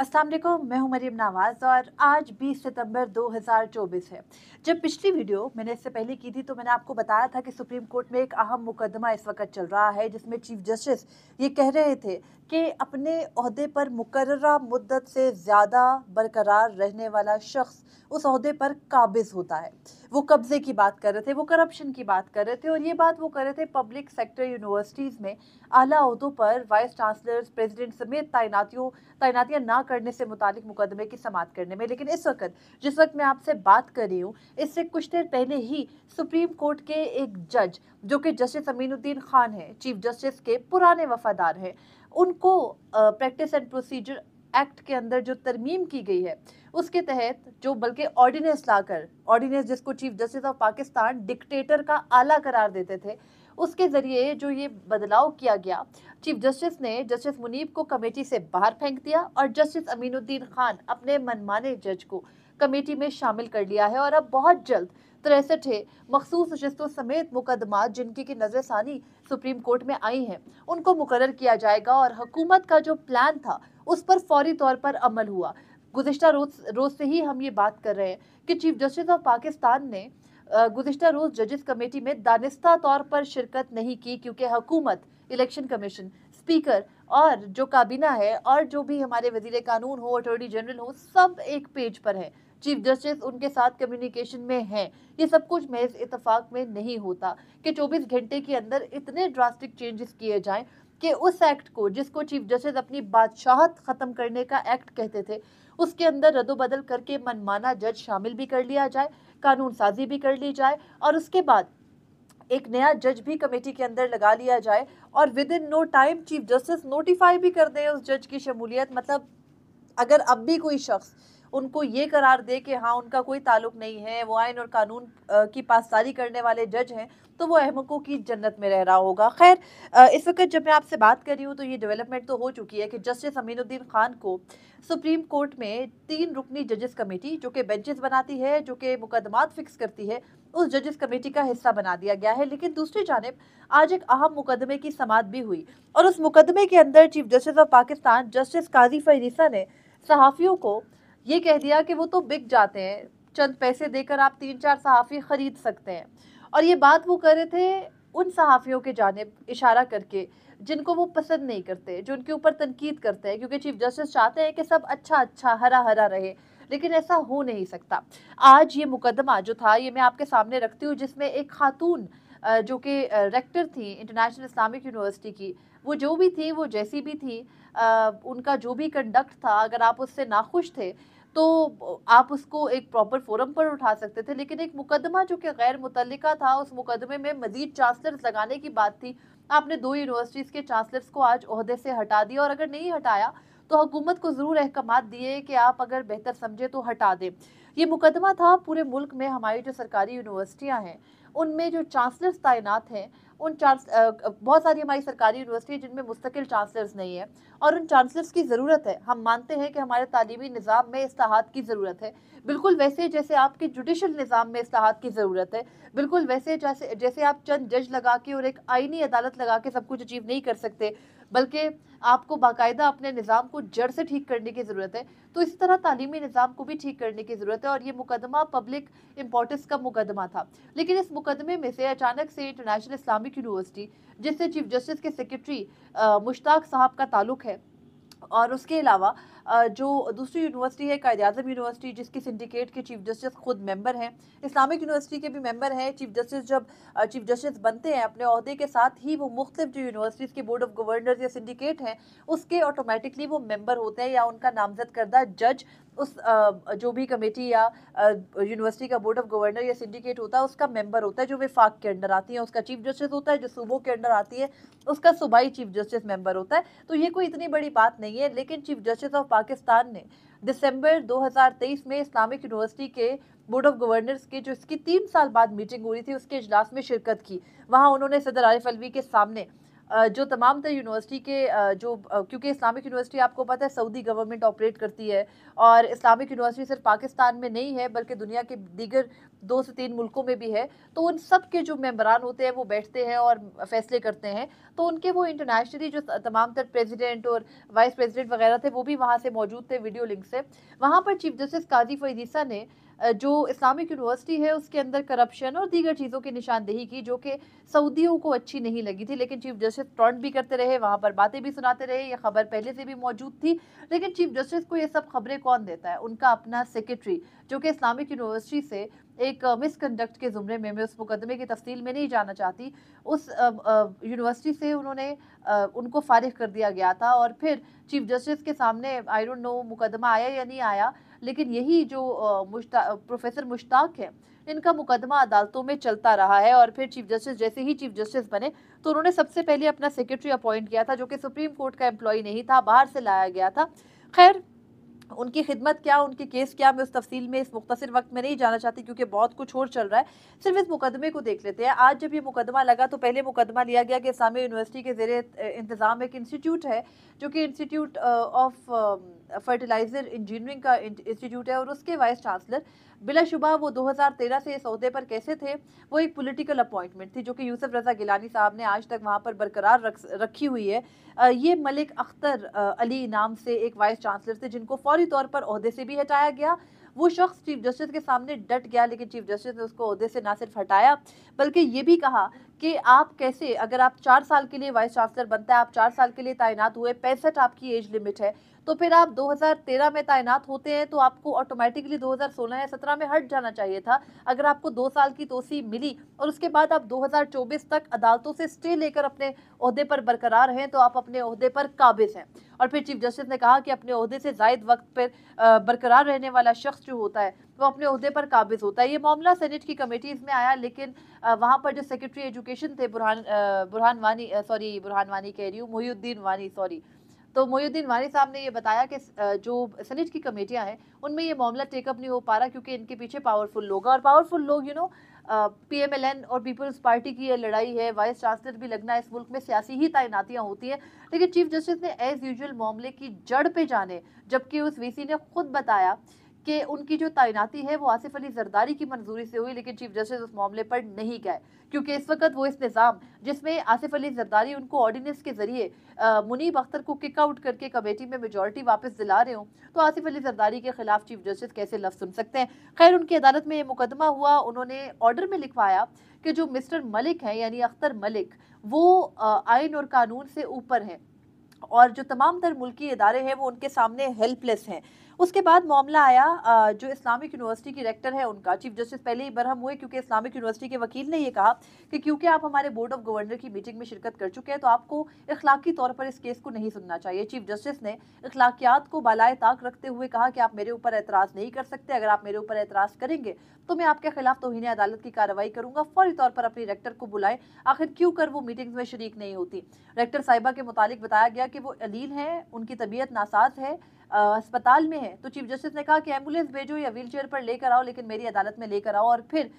अस्सलाम वालेकुम, मैं हूं मरियम नवाज और आज 20 सितंबर 2024 है। जब पिछली वीडियो मैंने इससे पहले की थी तो मैंने आपको बताया था कि सुप्रीम कोर्ट में एक अहम मुकदमा इस वक्त चल रहा है जिसमें चीफ जस्टिस ये कह रहे थे कि अपने ओहदे पर मुकर्ररा मुद्दत से ज़्यादा बरकरार रहने वाला शख्स उस ओहदे पर काबिज होता है। वो कब्जे की बात कर रहे थे, वो करप्शन की बात कर रहे थे और ये बात वो कर रहे थे पब्लिक सेक्टर यूनिवर्सिटीज़ में आला ओहदों पर वाइस चांसलर्स, प्रेसिडेंट समेत तैनातियां ना करने से मुतालिक मुकदमे की समाअत करने में। लेकिन इस वक्त जिस वक्त मैं आपसे बात कर रही हूँ, इससे कुछ देर पहले ही सुप्रीम कोर्ट के एक जज जो कि जस्टिस अमीनुद्दीन खान है, चीफ जस्टिस के पुराने वफादार हैं, उनको प्रैक्टिस एंड प्रोसीजर एक्ट के अंदर जो तरमीम की गई है उसके तहत जो बल्कि ऑर्डिनेंस लाकर, ऑर्डिनेंस जिसको chief justice of Pakistan dictator का आला करार देते थे, उसके जरिए जो ये बदलाव किया गया, चीफ जस्टिस ने जस्टिस मुनीब को कमेटी से बाहर फेंक दिया और जस्टिस अमीनुद्दीन खान अपने मनमाने जज को कमेटी में शामिल कर लिया है। और अब बहुत जल्द 63 मखसूस नशिस्तों समेत मुकदमा जिनकी की नजरसानी सुप्रीम कोर्ट में आई हैं, उनको मुकर्रर किया जाएगा और हुकूमत का जो प्लान था उस पर फौरी तौर पर अमल हुआ। गुज़िश्ता रोज से ही हम ये बात कर रहे हैं कि चीफ जस्टिस ऑफ पाकिस्तान ने गुज़िश्ता रोज जजेस कमेटी में दानिस्ता तौर पर शिरकत नहीं की क्योंकि हुकूमत, इलेक्शन कमीशन, स्पीकर और जो काबीना है और जो भी हमारे वजीर कानून हो, अटॉर्नी जनरल हो, सब एक पेज पर है। चीफ जस्टिस उनके साथ कम्युनिकेशन में हैं। ये सब कुछ महज इत्तेफाक में नहीं होता कि 24 घंटे के अंदर इतने ड्रास्टिक चेंजेस किए जाएं कि उस एक्ट को जिसको चीफ जस्टिस अपनी बादशाहत खत्म करने का एक्ट कहते थे, उसके अंदर रद्दोबदल करके मनमाना जज शामिल भी कर लिया जाए, कानून साजी भी कर ली जाए और उसके बाद एक नया जज भी कमेटी के अंदर लगा लिया जाए और within no time chief justice notify भी कर दे उस जज की शमूलियत। मतलब अगर अब भी कोई शख्स उनको ये करार दे कि हाँ उनका कोई ताल्लुक नहीं है, वो आइन और कानून की पासदारी करने वाले जज हैं, तो वो अहमकों की जन्नत में रह रहा होगा। खैर, इस वक्त जब मैं आपसे बात कर रही हूँ तो ये डेवलपमेंट तो हो चुकी है कि जस्टिस अमीनुद्दीन खान को सुप्रीम कोर्ट में 3 रुकनी जजेस कमेटी जो कि बेंचेस बनाती है, जो कि मुकदमात फिक्स करती है, उस जजेस कमेटी का हिस्सा बना दिया गया है। लेकिन दूसरी जानिब आज एक अहम मुकदमे की समाअत भी हुई और उस मुकदमे के अंदर chief justice of Pakistan justice Qazi फरीसा ने सहाफ़ियों को ये कह दिया कि वो तो बिक जाते हैं, चंद पैसे देकर आप 3-4 सहाफ़ी खरीद सकते हैं। और ये बात वो कर रहे थे उन सहाफ़ियों के जानिब इशारा करके जिनको वो पसंद नहीं करते, जो उनके ऊपर तनकीद करते हैं, क्योंकि चीफ जस्टिस चाहते हैं कि सब अच्छा हरा रहे, लेकिन ऐसा हो नहीं सकता। आज ये मुकदमा जो था ये मैं आपके सामने रखती हूँ, जिसमें एक खातून जो कि रेक्टर थी इंटरनेशनल इस्लामिक यूनिवर्सिटी की, वो जो भी थी, वो जैसी भी थी, उनका जो भी कंडक्ट था, अगर आप उससे नाखुश थे तो आप उसको एक प्रॉपर फोरम पर उठा सकते थे। लेकिन एक मुकदमा जो कि गैर मुतल्लिका था, उस मुकदमे में मजीद चांसलर्स लगाने की बात थी, आपने 2 यूनिवर्सिटीज़ के चांसलर्स को आज ओहदे से हटा दिया और अगर नहीं हटाया तो हुकूमत को ज़रूर अहकामात दिए कि आप अगर बेहतर समझे तो हटा दें। ये मुकदमा था पूरे मुल्क में हमारी जो सरकारी यूनिवर्सिटियाँ हैं उनमें जो चांसलर्स तैनात हैं, बहुत सारी हमारी सरकारी यूनिवर्सिटी जिनमें मुस्तकिल चांसलर्स नहीं है और उन चांसलर्स की ज़रूरत है। हम मानते हैं कि हमारे तालीमी निज़ाम में इस्लाहात की ज़रूरत है, बिल्कुल वैसे जैसे आपके जुडिशल निज़ाम में इस्लाहात की ज़रूरत है, बिल्कुल वैसे जैसे जैसे आप चंद जज लगा के और एक आईनी अदालत लगा के सब कुछ अचीव नहीं कर सकते, बल्कि आपको बाकायदा अपने निज़ाम को जड़ से ठीक करने की ज़रूरत है, तो इसी तरह तालीमी निज़ाम को भी ठीक करने की ज़रूरत है। और ये मुकदमा पब्लिक इम्पोर्टेंस का मुकदमा था। लेकिन इस मुकदमे में से अचानक से इंटरनेशनल इस्लामिक यूनिवर्सिटी, जिससे चीफ जस्टिस के सेक्रेटरी मुश्ताक साहब का ताल्लुक है, और उसके अलावा जो दूसरी यूनिवर्सिटी है कायद-ए-आज़म यूनिवर्सिटी, जिसकी सिंडिकेट के चीफ जस्टिस खुद मेंबर हैं, इस्लामिक यूनिवर्सिटी के भी मेंबर हैं। चीफ जस्टिस जब चीफ जस्टिस बनते हैं अपने ओहदे के साथ ही वो मुख्तलिफ जो यूनिवर्सिटीज़ के बोर्ड ऑफ गवर्नर्स या सिंडिकेट हैं उसके ऑटोमेटिकली वो मेंबर होते हैं या उनका नामजद करदा जज उस जो भी कमेटी या यूनिवर्सिटी का बोर्ड ऑफ गवर्नर या सिंडिकेट होता है उसका मेंबर होता है, जो विफाक के अंडर आती है उसका चीफ जस्टिस होता है, जो सूबों के अंडर आती है उसका सूबाई चीफ जस्टिस मेंबर होता है। तो ये कोई इतनी बड़ी बात नहीं है। लेकिन चीफ जस्टिस ऑफ पाकिस्तान ने दिसंबर 2023 में इस्लामिक यूनिवर्सिटी के बोर्ड ऑफ गवर्नर्स के जो इसकी 3 साल बाद मीटिंग हो रही थी उसके इजलास में शिरकत की। वहाँ उन्होंने सदर आरिफ अलवी के सामने जो तमाम तर यूनिवर्सिटी के क्योंकि इस्लामिक यूनिवर्सिटी आपको पता है सऊदी गवर्नमेंट ऑपरेट करती है, और इस्लामिक यूनिवर्सिटी सिर्फ पाकिस्तान में नहीं है बल्कि दुनिया के दीगर 2 से 3 मुल्कों में भी है। तो उन सब के जो मेंबरान होते हैं वो बैठते हैं और फैसले करते हैं। तो उनके वो इंटरनेशनली जो तमाम तर प्रेसिडेंट और वाइस प्रेसिडेंट वगैरह थे वो भी वहाँ से मौजूद थे वीडियो लिंक से। वहाँ पर चीफ जस्टिस काजी फरीद ईसा ने जो इस्लामिक यूनिवर्सिटी है उसके अंदर करप्शन और दीगर चीज़ों की निशानदेही की जो कि सऊदियों को अच्छी नहीं लगी थी। लेकिन चीफ जस्टिस टॉन्ट भी करते रहे, वहाँ पर बातें भी सुनाते रहे। ये खबर पहले से भी मौजूद थी, लेकिन चीफ जस्टिस को ये सब खबरें कौन देता है? उनका अपना सेक्रेटरी, जो कि इस्लामिक यूनिवर्सिटी से एक मिसकंडक्ट के ज़ुमरे में, मैं उस मुकदमे की तफसील में नहीं जाना चाहती, उस यूनिवर्सिटी से उनको फारिग कर दिया गया था। और फिर चीफ जस्टिस के सामने आई डोंट नो मुकदमा आया या नहीं आया, लेकिन यही जो प्रोफेसर मुश्ताक है, इनका मुकदमा अदालतों में चलता रहा है। और फिर चीफ जस्टिस जैसे ही चीफ जस्टिस बने तो उन्होंने सबसे पहले अपना सेक्रेटरी अपॉइंट किया था, जो कि सुप्रीम कोर्ट का एम्प्लॉय नहीं था, बाहर से लाया गया था। खैर, उनकी खिदमत क्या, उनके केस क्या, मैं उस तफसील में इस मुख्तसर वक्त में नहीं जाना चाहती क्योंकि बहुत कुछ और चल रहा है। सिर्फ इस मुकदमे को देख लेते हैं। आज जब ये मुकदमा लगा तो पहले मुकदमा लिया गया कि इस्लामिया यूनिवर्सिटी के ज़ेरे इंतज़ाम एक इंस्टीट्यूट है, जो कि इंस्टीट्यूट ऑफ फर्टिलाइज़र इंजीनियरिंग का इंस्टीट्यूट है, और उसके वाइस चांसलर बिलाशुबा वो 2013 से इस ओहदे पर कैसे थे, वो एक पॉलिटिकल अपॉइंटमेंट थी जो कि यूसुफ रज़ा गिलानी साहब ने आज तक वहाँ पर बरकरार रखी हुई है। ये मलिक अख्तर अली नाम से एक वाइस चांसलर थे जिनको फौरी तौर पर ओहदे से भी हटाया गया। वो शख्स चीफ जस्टिस के सामने डट गया, लेकिन चीफ जस्टिस ने उसको ओहदे से ना सिर्फ हटाया बल्कि ये भी कहा कि आप कैसे, अगर आप 4 साल के लिए वाइस चांसलर बनता है, आप 4 साल के लिए तैनात हुए, 65 आपकी एज लिमिट है, तो फिर आप 2013 में तैनात होते हैं तो आपको ऑटोमेटिकली 2016 या 17 में हट जाना चाहिए था। अगर आपको 2 साल की तोसी मिली और उसके बाद आप 2024 तक अदालतों से स्टे लेकर अपने ओहदे पर बरकरार हैं तो आप अपने ओहदे पर काबिज हैं। और फिर चीफ जस्टिस ने कहा कि अपने ओहदे से जायद वक्त पर बरकरार रहने वाला शख्स जो होता है वो अपने ओहदे पर काबिज होता है। ये मामला सेनेट की कमेटीज में आया, लेकिन वहाँ पर जो सेक्रेटरी एजुकेशन थे बुरहान वानी कह रही हूँ, मोहिउद्दीन वानी, सॉरी, तो मोहिउद्दीन वानी साहब ने ये बताया कि जो सेनेट की कमेटियां हैं उनमें ये मामला टेकअप नहीं हो पा रहा क्योंकि इनके पीछे पावरफुल लोग हैं, और पावरफुल लोग PMLN और पीपल्स पार्टी की ये लड़ाई है। वाइस चांसलर भी लगना, इस मुल्क में सियासी ही तैनातियां होती हैं, लेकिन चीफ जस्टिस ने एज यूजुअल मामले की जड़ पे जाने, जबकि उस VC ने खुद बताया कि उनकी जो तैनाती है वो आसिफ अली जरदारी की मंजूरी से हुई, लेकिन चीफ जस्टिस उस मामले पर नहीं गए क्योंकि इस वक्त वो इस निज़ाम जिसमें आसिफ अली जरदारी उनको ऑर्डिनेंस के जरिए मुनीब अख्तर को किक आउट करके कमेटी में मेजॉरिटी वापस दिला रहे हो, तो आसिफ अली जरदारी के खिलाफ चीफ जस्टिस कैसे लफ्ज सुन सकते हैं। खैर, उनकी अदालत में ये मुकदमा हुआ, उन्होंने ऑर्डर में लिखवाया कि जो मिस्टर मलिक हैं यानी अख्तर मलिक, वो आइन और कानून से ऊपर हैं और जो तमाम तर मुल्की इदारे हैं वो उनके सामने हेल्पलेस हैं। उसके बाद मामला आया जो इस्लामिक यूनिवर्सिटी की रेक्टर है उनका। चीफ जस्टिस पहले ही बरहम हुए क्योंकि इस्लामिक यूनिवर्सिटी के वकील ने ये कहा कि क्योंकि आप हमारे बोर्ड ऑफ गवर्नर की मीटिंग में शिरकत कर चुके हैं तो आपको इखलाकी तौर पर इस केस को नहीं सुनना चाहिए। चीफ जस्टिस ने इखलाकियात को बालाए ताक रखते हुए कहा कि आप मेरे ऊपर एतराज़ नहीं कर सकते, अगर आप मेरे ऊपर एतराज़ करेंगे तो मैं आपके खिलाफ तौहीन अदालत की कार्रवाई करूंगा। फौरी तौर पर अपनी रेक्टर को बुलाएं, आखिर क्यों कर वो मीटिंग्स में शरीक नहीं होती। रेक्टर साहिबा के मुतालिक बताया गया कि वो अलील हैं, उनकी तबीयत नासाज है, अस्पताल में है। तो चीफ जस्टिस ने कहा कि एम्बुलेंस भेजो या व्हील चेयर पर लेकर आओ, लेकिन मेरी अदालत में लेकर आओ। और फिर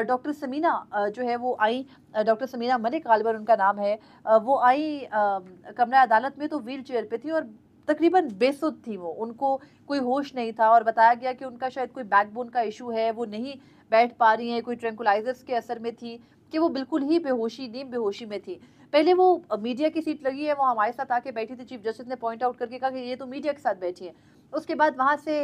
डॉक्टर समीना जो है वो आई, डॉक्टर समीना मलिक गालिबन उनका नाम है, वो आई कमरा अदालत में तो व्हील चेयर पे थी और तकरीबन बेसुध थी वो, उनको कोई होश नहीं था और बताया गया कि उनका शायद कोई बैकबोन का इशू है, वो नहीं बैठ पा रही हैं, कोई ट्रैंकुलाइजर्स के असर में थी कि वो बिल्कुल ही नीम बेहोशी में थी। पहले वो मीडिया की सीट लगी है, वो हमारे साथ आके बैठी थी, चीफ जस्टिस ने पॉइंट आउट करके कहा कि ये तो मीडिया के साथ बैठी है। उसके बाद वहाँ से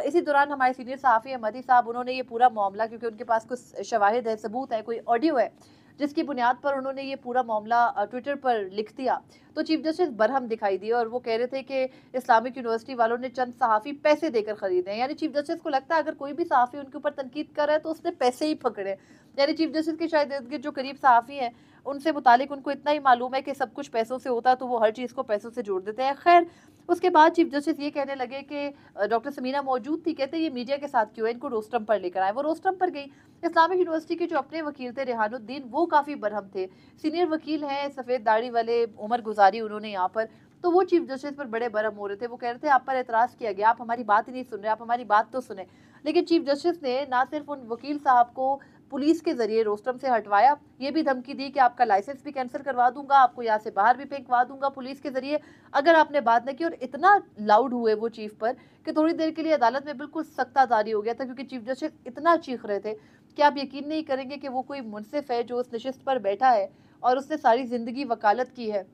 इसी दौरान हमारे सीनियर सहाफ़ी अहमदी साहब, उन्होंने ये पूरा मामला, क्योंकि उनके पास कुछ शवाहिद है, सबूत है, कोई ऑडियो है जिसकी बुनियाद पर उन्होंने ये पूरा मामला ट्विटर पर लिख दिया। तो चीफ जस्टिस बरहम दिखाई दिए और वो कह रहे थे कि इस्लामिक यूनिवर्सिटी वालों ने चंद सहाफ़ी पैसे देकर खरीदे हैं। यानी चीफ जस्टिस को लगता है अगर कोई भी सहाफ़ी उनके ऊपर तनकीद कर रहा है तो उसने पैसे ही पकड़े। यानी चीफ जस्टिस के शायद इर्द गिर्द जो करीब सहाफ़ी हैं उनसे मुतालिक उनको इतना ही मालूम है कि सब कुछ पैसों से होता है, तो वो हर चीज़ को पैसों से जोड़ देते हैं। खैर, उसके बाद चीफ जस्टिस ये कहने लगे कि डॉक्टर समीना मौजूद थी, कहते ये मीडिया के साथ क्यों है, इनको रोस्टम पर लेकर आए। वो रोस्टम पर गई। इस्लामिक यूनिवर्सिटी के जो अपने वकील थे रेहानुद्दीन, वो काफ़ी बरहम थे, सीनियर वकील हैं सफ़ेद दाढ़ी वाले, उमर गुजारी उन्होंने यहाँ पर, तो वो चीफ जस्टिस पर बड़े बरहम हो रहे थे। वो कह रहे थे आप पर एतराज़ किया गया, आप हमारी बात ही नहीं सुन रहे, आप हमारी बात तो सुने। लेकिन चीफ जस्टिस ने ना सिर्फ उन वकील साहब को पुलिस के जरिए रोस्टम से हटवाया। ये भी धमकी दी कि आपका लाइसेंस भी कैंसिल करवा दूंगा, आपको यहाँ से बाहर भी फेंकवा दूंगा पुलिस के जरिए अगर आपने बात न की। और इतना लाउड हुए वो चीफ पर कि थोड़ी देर के लिए अदालत में बिल्कुल सख्ता जारी हो गया था, क्योंकि चीफ जस्टिस इतना चीख रहे थे कि आप यकीन नहीं करेंगे कि वो कोई मुंसिफ है जो उस नशिस्त पर बैठा है और उसने सारी जिंदगी वकालत की है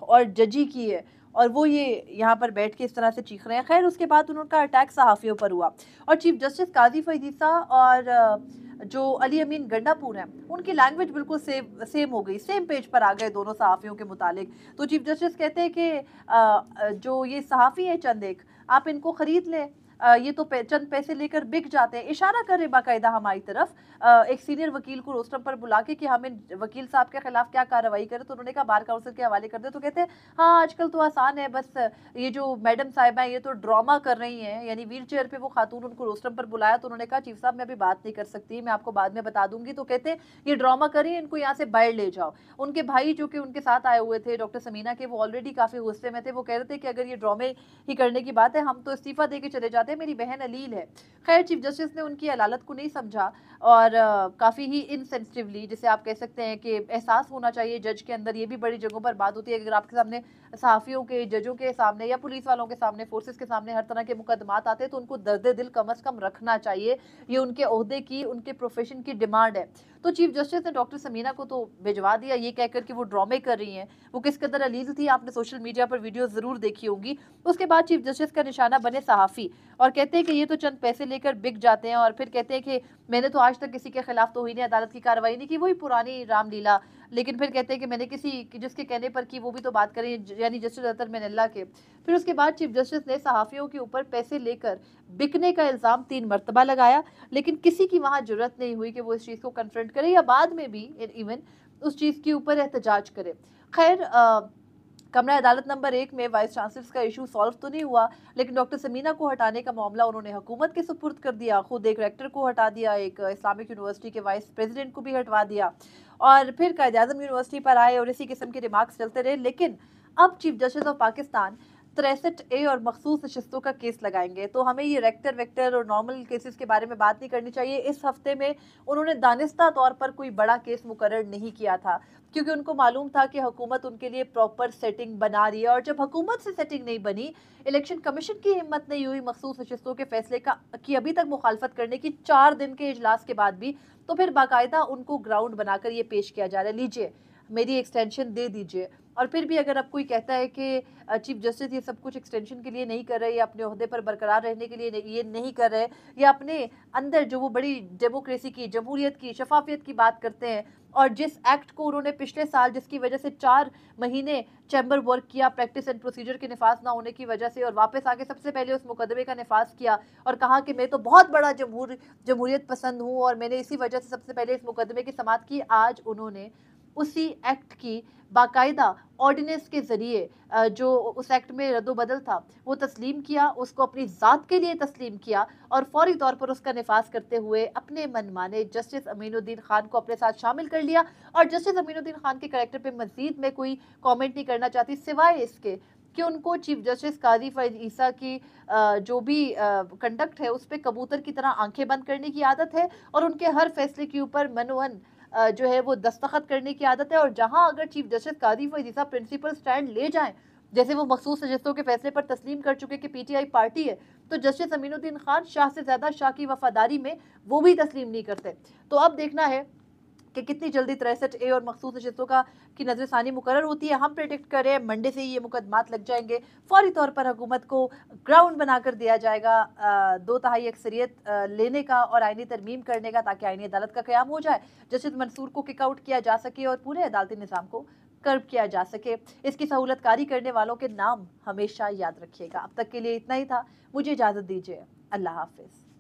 और जजी की है, और वो ये यहाँ पर बैठ के इस तरह से चीख रहे हैं। खैर उसके बाद उनका अटैक सहाफ़ियों पर हुआ और चीफ जस्टिस काजी फईद ईसा और जो अली अमीन गंडापुर हैं उनकी लैंग्वेज बिल्कुल सेम हो गई, सेम पेज पर आ गए दोनों सहाफ़ियों के मुतालिक। तो चीफ जस्टिस कहते हैं कि जो ये सहाफ़ी है चंद एक, आप इनको ख़रीद लें, ये तो चंद पैसे लेकर बिक जाते हैं। इशारा करे बाकायदा हमारी तरफ, एक सीनियर वकील को रोस्टम पर बुला के कि हम इन वकील साहब के खिलाफ क्या कार्रवाई करें। तो उन्होंने कहा बार काउंसिल के हवाले कर दे। तो कहते हैं हाँ आजकल तो आसान है, बस ये जो मैडम साहिबा हैं ये तो ड्रामा कर रही हैं, यानी व्हील चेयर पे वो खातून उनको रोस्टम पर बुलाया। तो उन्होंने कहा चीफ साहब मैं अभी बात नहीं कर सकती, मैं आपको बाद में बता दूंगी। तो कहते हैं ये ड्रामा करिए, इनको यहाँ से बाहर ले जाओ। उनके भाई जो कि उनके साथ आए हुए थे डॉक्टर समीना के, वो ऑलरेडी काफी गुस्से में थे। वो कह रहे थे कि अगर ये ड्रामे ही करने की बात है हम तो इस्तीफा दे के चले जाते हैं, मेरी बहन अलील है। खैर चीफ जस्टिस ने उनकी अदालत को नहीं समझा और काफी ही इनसेंसिटिवली, जिसे आप कह सकते हैं कि एहसास होना चाहिए जज के अंदर। ये भी बड़ी जगहों पर बात होती है, अगर आपके सामने सहाफियों के, जजों के सामने या पुलिस वालों के सामने, फोर्सेस के सामने हर तरह के मुकदमात आते हैं तो उनको दर्द दिल कम अज कम रखना चाहिए। ये उनके ओहदे की, उनके प्रोफेशन की डिमांड है। तो चीफ जस्टिस ने डॉक्टर समीना को तो भिजवा दिया ये कहकर कि वो ड्रामे कर रही हैं। वो किस कदर अलील थी आपने सोशल मीडिया पर वीडियो जरूर देखी होंगी। उसके बाद चीफ जस्टिस का निशाना बने सहाफी और कहते हैं कि ये तो चंद पैसे लेकर बिक जाते हैं, और फिर कहते हैं कि मैंने तो आज तक किसी के खिलाफ तौहीन अदालत की कार्रवाई नहीं की, वही पुरानी रामलीला। लेकिन फिर कहते हैं कि मैंने किसी जिसके कहने पर की वो भी तो बात करें, यानी जस्टिस अतर मिनल्ला के। फिर उसके बाद चीफ जस्टिस ने सहाफियों के ऊपर पैसे लेकर बिकने का इल्ज़ाम 3 मरतबा लगाया, लेकिन किसी की वहाँ जरूरत नहीं हुई कि वो इस चीज़ को कन्फ्रंट करे या बाद में भी इवन उस चीज़ के ऊपर एहतजाज करे। खैर कमरा अदालत नंबर 1 में वाइस चांसलर्स का इशू सॉल्व तो नहीं हुआ, लेकिन डॉक्टर समीना को हटाने का मामला उन्होंने हुकूमत के सुपुर्द कर दिया। खुद एक रेक्टर को हटा दिया, एक इस्लामिक यूनिवर्सिटी के वाइस प्रेसिडेंट को भी हटवा दिया, और फिर कायद-ए-आज़म यूनिवर्सिटी पर आए और इसी किस्म के रिमार्क्स चलते रहे। लेकिन अब chief justice of Pakistan 63A और मखसूस नशिस्तों का केस लगाएंगे। तो हमें ये रेक्टर वेक्टर और नॉर्मल केसेस के बारे में बात नहीं करनी चाहिए। इस हफ्ते में उन्होंने दानिस्ता तौर पर कोई बड़ा केस मुकर्रर नहीं किया था, क्योंकि उनको मालूम था कि हुकूमत उनके लिए प्रॉपर सेटिंग बना रही है। और जब हुकूमत से सेटिंग नहीं बनी, इलेक्शन कमीशन की हिम्मत नहीं हुई मखसूस नशिस्तों के फैसले की अभी तक मुखालफत करने की 4 दिन के इजलास के बाद भी, तो फिर बाकायदा उनको ग्राउंड बनाकर ये पेश किया जा रहा है, लीजिए मेरी एक्सटेंशन दे दीजिए। और फिर भी अगर अब कोई कहता है कि चीफ जस्टिस ये सब कुछ एक्सटेंशन के लिए नहीं कर रहे, या अपने ओहदे पर बरकरार रहने के लिए ये नहीं कर रहे, या अपने अंदर जो वो बड़ी डेमोक्रेसी की, जमहूरियत की, शफाफियत की बात करते हैं, और जिस एक्ट को उन्होंने पिछले साल, जिसकी वजह से 4 महीने चैम्बर वर्क किया प्रैक्टिस एंड प्रोसीजर के निफाज ना होने की वजह से, और वापस आके सबसे पहले उस मुकदमे का निफाज किया और कहा कि मैं तो बहुत बड़ा जमहूरियत पसंद हूँ और मैंने इसी वजह से सबसे पहले इस मुकदमे की समाअत की। आज उन्होंने उसी एक्ट की बाकायदा ऑर्डिनेंस के जरिए जो उस एक्ट में रद्दोबदल था वो तस्लीम किया, उसको अपनी ज़ात के लिए तस्लीम किया और फौरी तौर पर उसका निफाज करते हुए अपने मनमाने जस्टिस अमीनुद्दीन खान को अपने साथ शामिल कर लिया। और जस्टिस अमीनुद्दीन खान के कैरेक्टर पे मजीद मैं कोई कमेंट नहीं करना चाहती, सिवाय इसके कि उनको चीफ जस्टिस काजी फईद ईसा की जो भी कंडक्ट है उस पर कबूतर की तरह आंखें बंद करने की आदत है, और उनके हर फैसले के ऊपर मनोवन जो है वो दस्तखत करने की आदत है। और जहां अगर चीफ जस्टिस काजी फईद ईसा प्रिंसिपल स्टैंड ले जाएं, जैसे वो मखसूस नशिस्तों के फैसले पर तस्लीम कर चुके कि पीटीआई पार्टी है, तो जस्टिस अमीनुद्दीन खान शाह से ज्यादा शाह की वफादारी में वो भी तस्लीम नहीं करते। तो अब देखना है कि कितनी जल्दी 63A और मखसूस नशिस्तों की नजरसानी मुकर्रर होती है। हम प्रेडिक्ट कर रहे हैं मंडे से ही ये मुकदमात लग जाएंगे, फौरी तौर पर हुकूमत को ग्राउंड बनाकर दिया जाएगा 2/3 अक्सरियत लेने का और आईनी तरमीम करने का, ताकि आईनी अदालत का क़याम हो जाए, जस्टिस मंसूर को किक आउट किया जा सके और पूरे अदालती निज़ाम को कर्ब किया जा सके। इसकी सहूलतकारी करने वालों के नाम हमेशा याद रखिएगा। अब तक के लिए इतना ही था, मुझे इजाज़त दीजिए, अल्लाह हाफिज़।